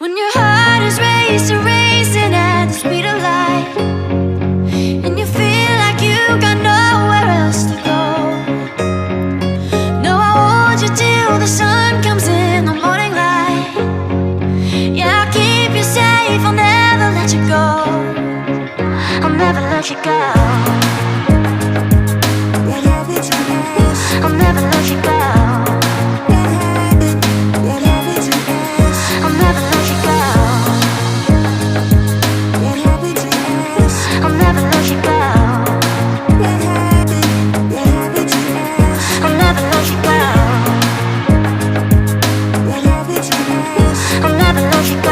When your heart is racing, racing at the speed of light, and you feel like you got nowhere else to go. No, I'll hold you till the sun comes in the morning light. Yeah, I'll keep you safe, I'll never let you go. I'll never let you go. I'll never let you go. I'll never let you go. I'll never let you go. I'll never let you go. I'll never let you go.